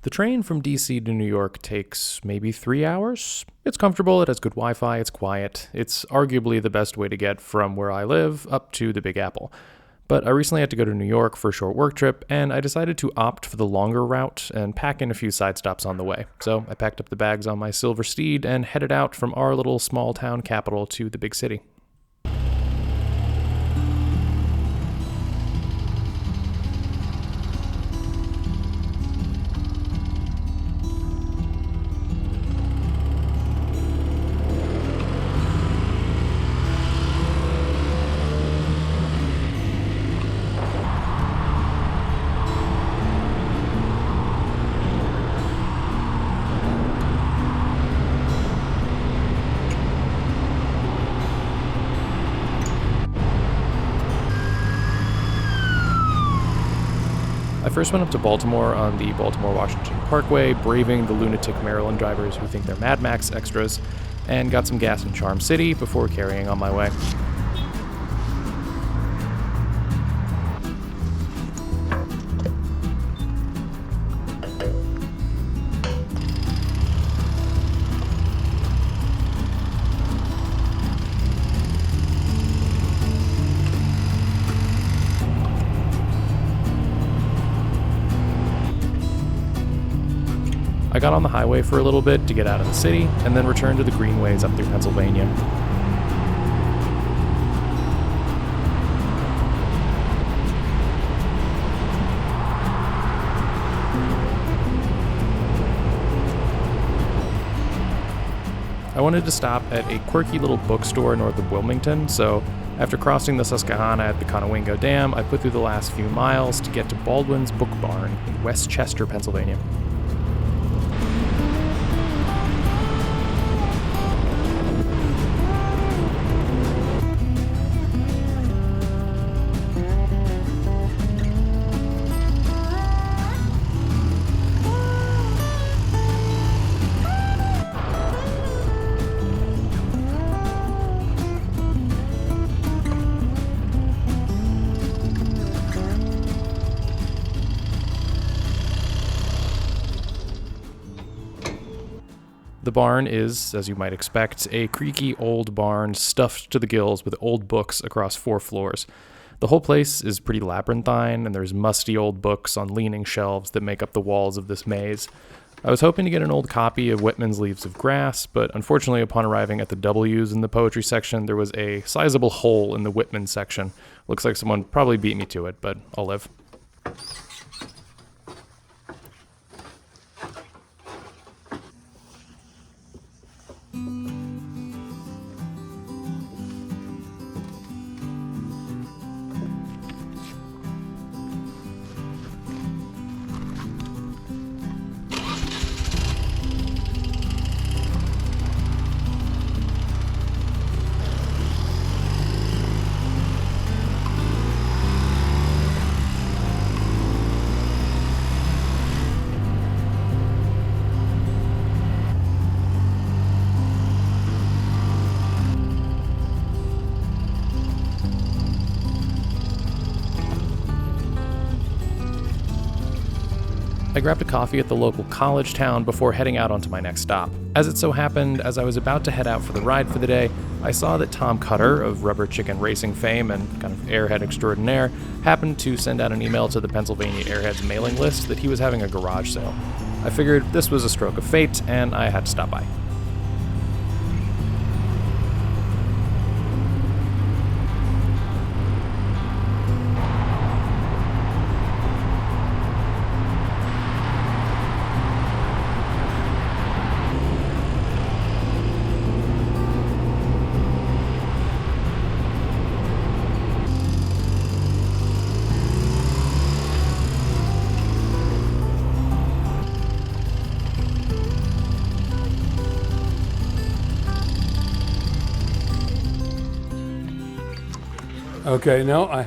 The train from DC to New York takes maybe 3 hours. It's comfortable, it has good Wi-Fi, it's quiet. It's arguably the best way to get from where I live up to the Big Apple. But I recently had to go to New York for a short work trip, and I decided to opt for the longer route and pack in a few side stops on the way. So I packed up the bags on my silver steed and headed out from our little small town capital to the big city. I first went up to Baltimore on the Baltimore-Washington Parkway, braving the lunatic Maryland drivers who think they're Mad Max extras, and got some gas in Charm City before carrying on my way. I got on the highway for a little bit to get out of the city, and then returned to the greenways up through Pennsylvania. I wanted to stop at a quirky little bookstore north of Wilmington, so after crossing the Susquehanna at the Conowingo Dam, I put through the last few miles to get to Baldwin's Book Barn in West Chester, Pennsylvania. The barn is, as you might expect, a creaky old barn stuffed to the gills with old books across 4 floors. The whole place is pretty labyrinthine, and there's musty old books on leaning shelves that make up the walls of this maze. I was hoping to get an old copy of Whitman's Leaves of Grass, but unfortunately upon arriving at the W's in the poetry section, there was a sizable hole in the Whitman section. Looks like someone probably beat me to it, but I'll live. I grabbed a coffee at the local college town before heading out onto my next stop. As it so happened, as I was about to head out for the ride for the day, I saw that Tom Cutter of Rubber Chicken Racing fame and kind of airhead extraordinaire happened to send out an email to the Pennsylvania Airheads mailing list that he was having a garage sale. I figured this was a stroke of fate, and I had to stop by. Okay, no, I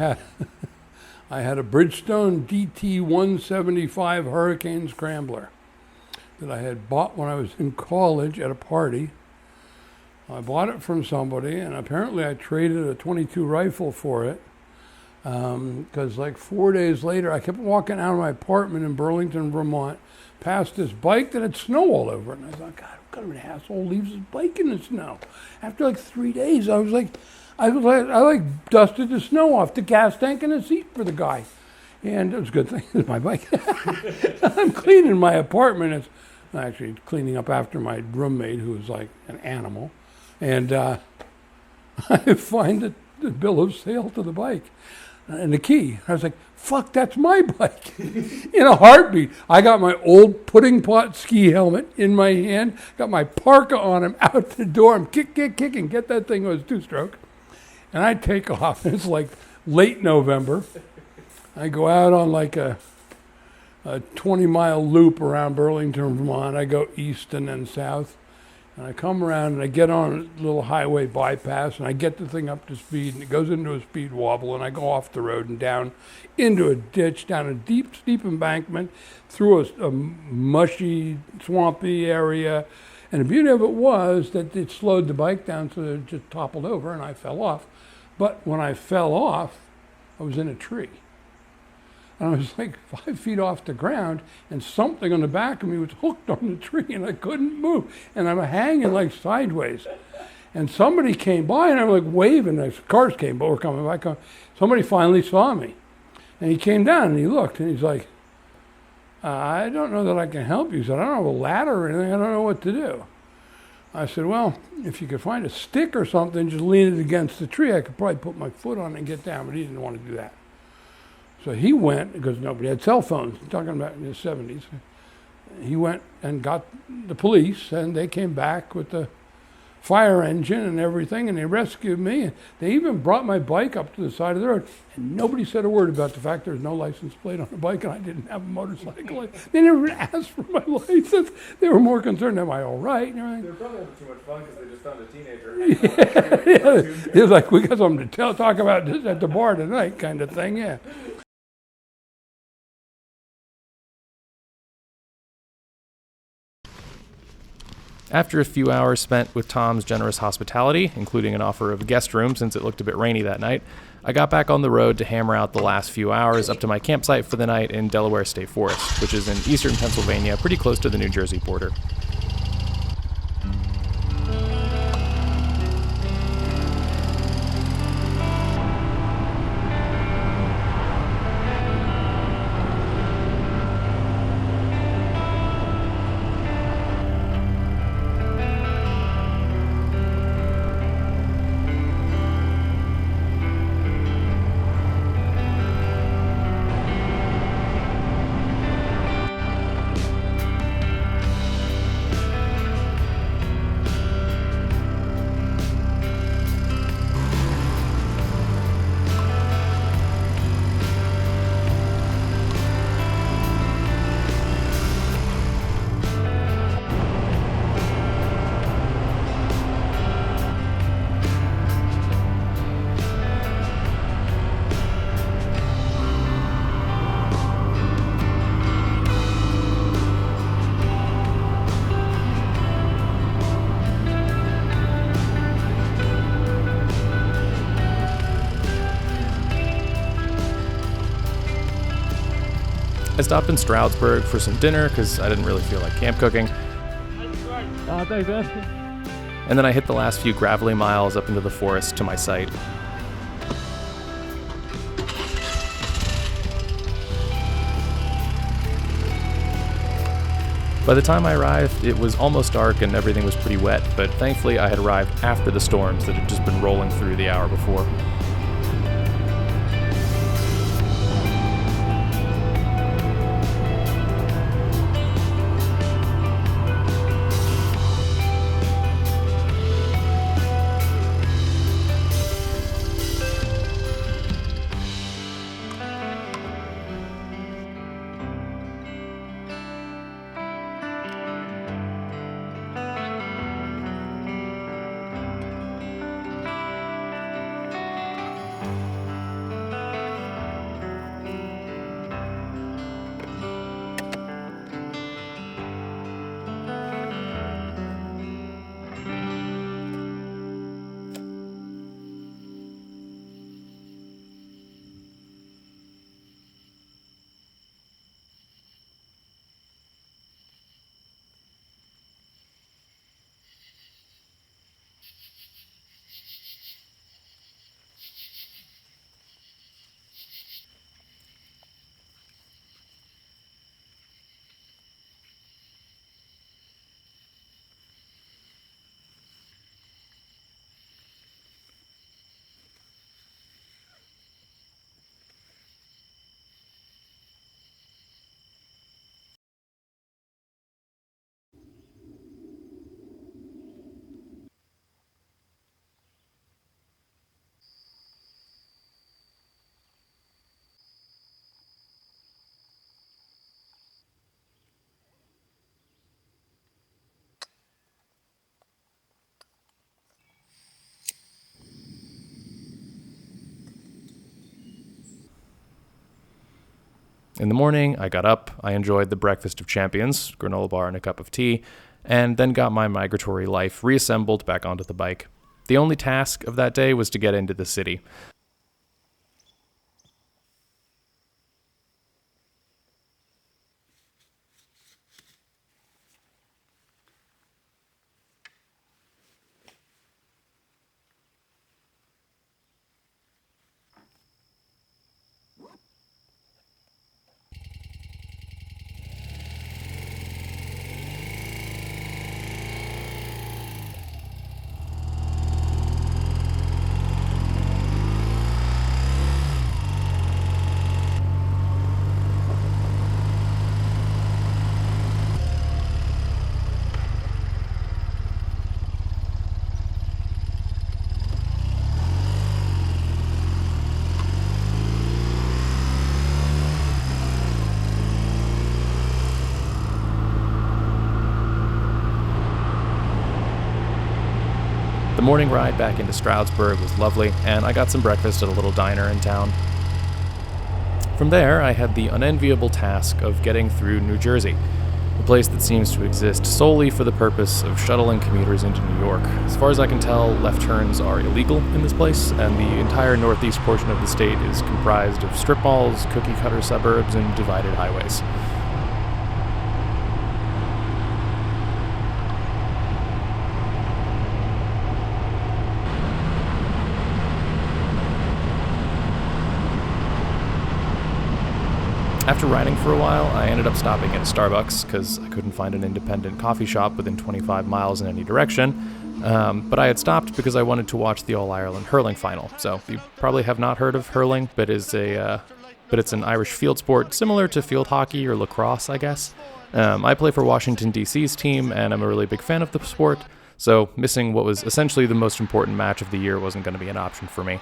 had a Bridgestone DT 175 Hurricane Scrambler that I had bought when I was in college at a party. I bought it from somebody, and apparently I traded a .22 rifle for it. Because like 4 days later, I kept walking out of my apartment in Burlington, Vermont, past this bike that had snow all over it. And I thought, God, what kind of an asshole leaves his bike in the snow? After like 3 days, I like dusted the snow off the gas tank and the seat for the guy. And it was a good thing, it's my bike. I'm cleaning my apartment. It's actually cleaning up after my roommate, who was like an animal. And I find the bill of sale to the bike and the key. I was like, fuck, that's my bike. In a heartbeat, I got my old pudding pot ski helmet in my hand, got my parka on him, out the door. I'm kicking, get that thing. It was two-stroke. And I take off, and it's like late November. I go out on like a 20-mile loop around Burlington, Vermont. I go east and then south. And I come around and I get on a little highway bypass and I get the thing up to speed and it goes into a speed wobble and I go off the road and down into a ditch, down a deep, steep embankment, through a mushy, swampy area. And the beauty of it was that it slowed the bike down so that it just toppled over and I fell off. But when I fell off, I was in a tree. And I was like 5 feet off the ground, and something on the back of me was hooked on the tree, and I couldn't move. And I'm hanging like sideways. And somebody came by, and I'm like waving. The cars came by, were coming by. Somebody finally saw me. And he came down, and he looked, and he's like, I don't know that I can help you. He said, I don't have a ladder or anything. I don't know what to do. I said, well, if you could find a stick or something, just lean it against the tree. I could probably put my foot on it and get down, but he didn't want to do that. So he went, because nobody had cell phones, I'm talking about in the 70s. He went and got the police, and they came back with the fire engine and everything, and they rescued me. And they even brought my bike up to the side of the road, and nobody said a word about the fact there was no license plate on the bike, and I didn't have a motorcycle. They never even asked for my license. They were more concerned, am I all right? And everything. They were probably having too much fun because they just found a teenager. Yeah. It was like, we got something to talk about this at the bar tonight kind of thing, yeah. After a few hours spent with Tom's generous hospitality, including an offer of a guest room since it looked a bit rainy that night, I got back on the road to hammer out the last few hours up to my campsite for the night in Delaware State Forest, which is in eastern Pennsylvania, pretty close to the New Jersey border. I stopped in Stroudsburg for some dinner because I didn't really feel like camp cooking. Thanks, man. And then I hit the last few gravelly miles up into the forest to my site. By the time I arrived, it was almost dark and everything was pretty wet, but thankfully I had arrived after the storms that had just been rolling through the hour before. In the morning, I got up, I enjoyed the breakfast of champions, granola bar and a cup of tea, and then got my migratory life reassembled back onto the bike. The only task of that day was to get into the city. The morning ride back into Stroudsburg was lovely, and I got some breakfast at a little diner in town. From there, I had the unenviable task of getting through New Jersey, a place that seems to exist solely for the purpose of shuttling commuters into New York. As far as I can tell, left turns are illegal in this place, and the entire northeast portion of the state is comprised of strip malls, cookie-cutter suburbs, and divided highways. After riding for a while, I ended up stopping at a Starbucks because I couldn't find an independent coffee shop within 25 miles in any direction. But I had stopped because I wanted to watch the All-Ireland hurling final. So you probably have not heard of hurling, but it's an Irish field sport similar to field hockey or lacrosse, I guess. I play for Washington, D.C.'s team, and I'm a really big fan of the sport. So missing what was essentially the most important match of the year wasn't going to be an option for me.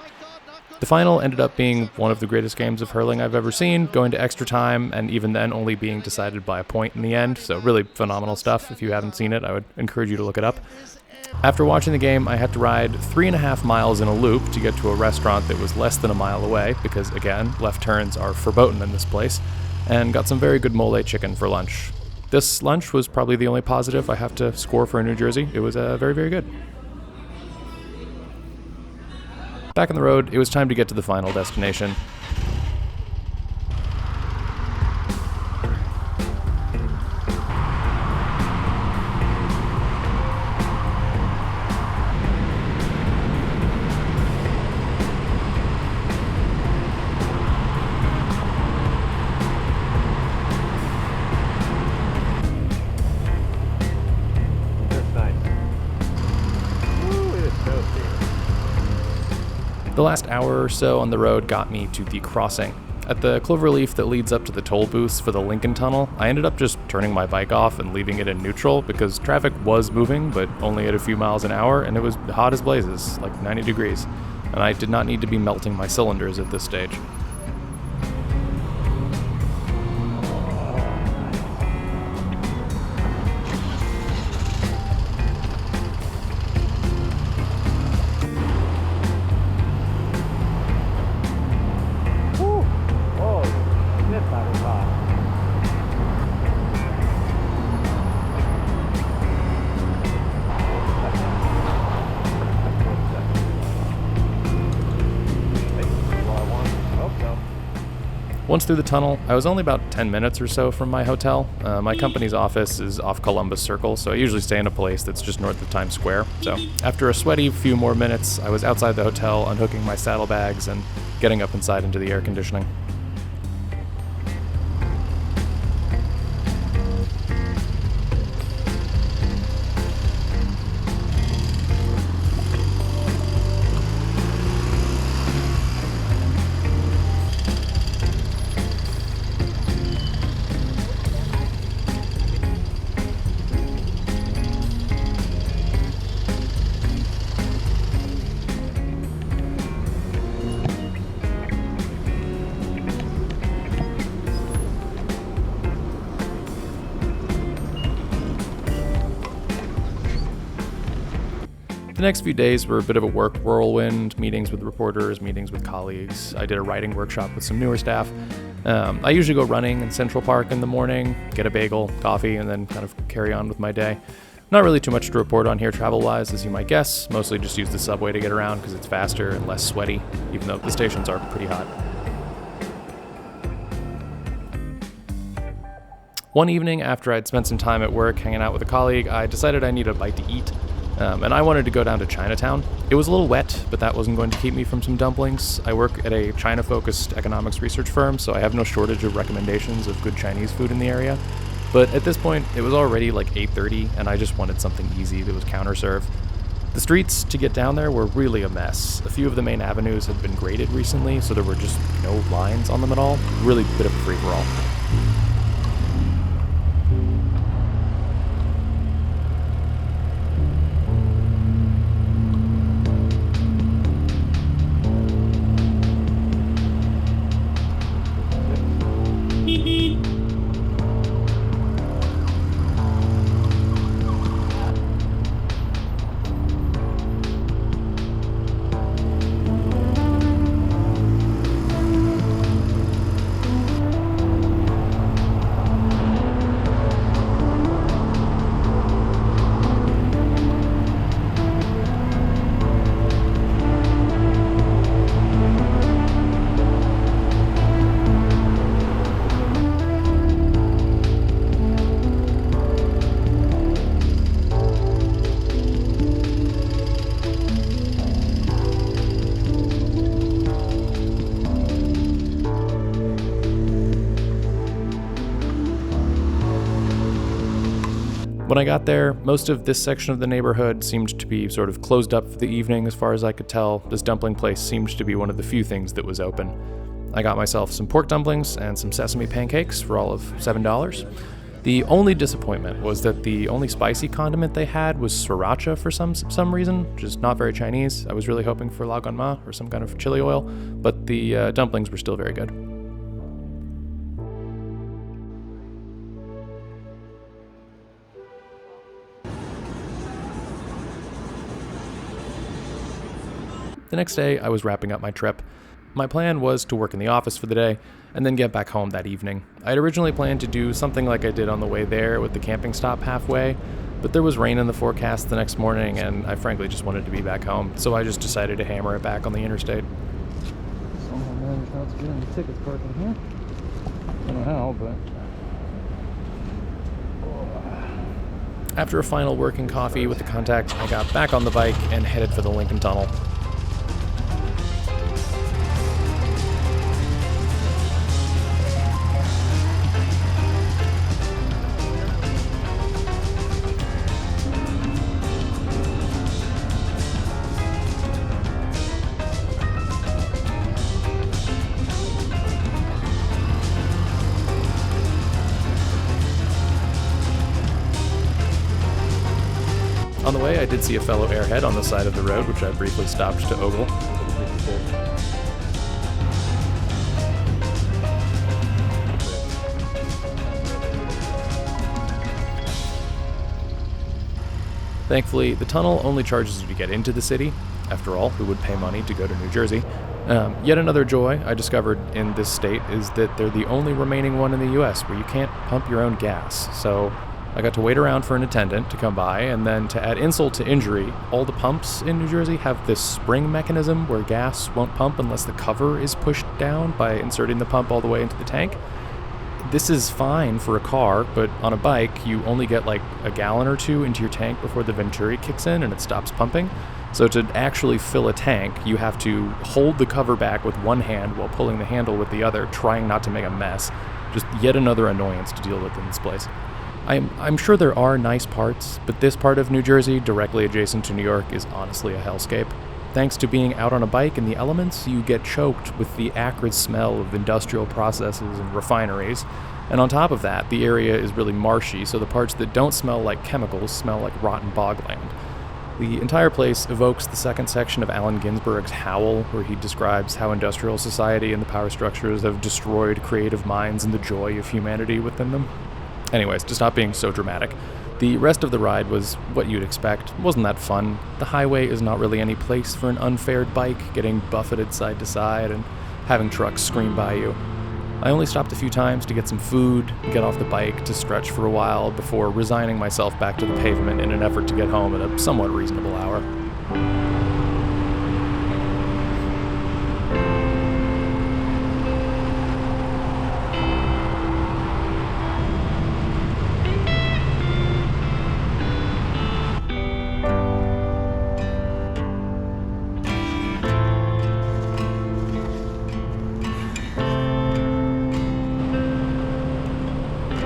The final ended up being one of the greatest games of hurling I've ever seen, going to extra time, and even then only being decided by a point in the end, so really phenomenal stuff. If you haven't seen it, I would encourage you to look it up. After watching the game, I had to ride 3.5 miles in a loop to get to a restaurant that was less than a mile away, because again, left turns are verboten in this place, and got some very good mole chicken for lunch. This lunch was probably the only positive I have to score for New Jersey. It was very, very good. Back on the road, it was time to get to the final destination. The last hour or so on the road got me to the crossing. At the cloverleaf that leads up to the toll booths for the Lincoln Tunnel, I ended up just turning my bike off and leaving it in neutral because traffic was moving, but only at a few miles an hour, and it was hot as blazes, like 90 degrees, and I did not need to be melting my cylinders at this stage. Once through the tunnel, I was only about 10 minutes or so from my hotel. My company's office is off Columbus Circle, so I usually stay in a place that's just north of Times Square. So after a sweaty few more minutes, I was outside the hotel unhooking my saddlebags and getting up inside into the air conditioning. The next few days were a bit of a work whirlwind, meetings with reporters, meetings with colleagues. I did a writing workshop with some newer staff. I usually go running in Central Park in the morning, get a bagel, coffee, and then kind of carry on with my day. Not really too much to report on here travel-wise, as you might guess. Mostly just use the subway to get around because it's faster and less sweaty, even though the stations are pretty hot. One evening, after I'd spent some time at work hanging out with a colleague, I decided I needed a bite to eat, and I wanted to go down to Chinatown. It was a little wet, but that wasn't going to keep me from some dumplings. I work at a China-focused economics research firm, so I have no shortage of recommendations of good Chinese food in the area. But at this point, it was already like 8:30, and I just wanted something easy that was counter-serve. The streets to get down there were really a mess. A few of the main avenues had been graded recently, so there were just no lines on them at all. Really a bit of a free-for-all. When I got there, most of this section of the neighborhood seemed to be sort of closed up for the evening as far as I could tell. This dumpling place seemed to be one of the few things that was open. I got myself some pork dumplings and some sesame pancakes for all of $7. The only disappointment was that the only spicy condiment they had was sriracha for some reason, which is not very Chinese. I was really hoping for la gan ma or some kind of chili oil, but the dumplings were still very good. The next day, I was wrapping up my trip. My plan was to work in the office for the day and then get back home that evening. I'd originally planned to do something like I did on the way there with the camping stop halfway, but there was rain in the forecast the next morning and I frankly just wanted to be back home, so I just decided to hammer it back on the interstate. Somehow managed not to get any tickets parking here. I don't know how, but... After a final working coffee with the contact, I got back on the bike and headed for the Lincoln Tunnel. On the way, I did see a fellow airhead on the side of the road, which I briefly stopped to ogle. Thankfully, the tunnel only charges you to get into the city. After all, who would pay money to go to New Jersey? Yet another joy I discovered in this state is that they're the only remaining one in the US where you can't pump your own gas. So I got to wait around for an attendant to come by, and then to add insult to injury, all the pumps in New Jersey have this spring mechanism where gas won't pump unless the cover is pushed down by inserting the pump all the way into the tank. This is fine for a car, but on a bike, you only get like a gallon or two into your tank before the Venturi kicks in and it stops pumping. So to actually fill a tank, you have to hold the cover back with one hand while pulling the handle with the other, trying not to make a mess. Just yet another annoyance to deal with in this place. I'm sure there are nice parts, but this part of New Jersey, directly adjacent to New York, is honestly a hellscape. Thanks to being out on a bike in the elements, you get choked with the acrid smell of industrial processes and refineries. And on top of that, the area is really marshy, so the parts that don't smell like chemicals smell like rotten bogland. The entire place evokes the second section of Allen Ginsberg's Howl, where he describes how industrial society and the power structures have destroyed creative minds and the joy of humanity within them. Anyways, to stop being so dramatic, the rest of the ride was what you'd expect. It wasn't that fun. The highway is not really any place for an unfaired bike, getting buffeted side to side and having trucks scream by you. I only stopped a few times to get some food, get off the bike to stretch for a while before resigning myself back to the pavement in an effort to get home at a somewhat reasonable hour.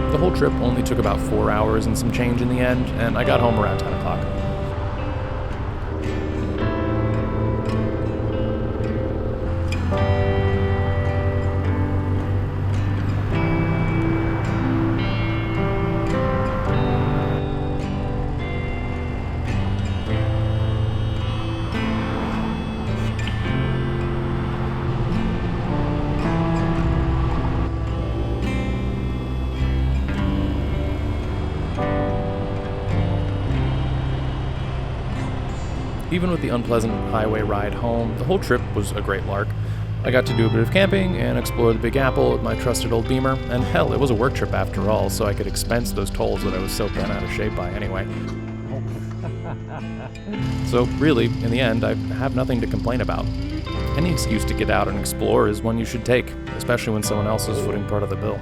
The whole trip only took about 4 hours and some change in the end, and I got home around 10 o'clock. Even with the unpleasant highway ride home, the whole trip was a great lark. I got to do a bit of camping and explore the Big Apple with my trusted old Beamer, and hell, it was a work trip after all, so I could expense those tolls that I was so bent out of shape by anyway. So really, in the end, I have nothing to complain about. Any excuse to get out and explore is one you should take, especially when someone else is footing part of the bill.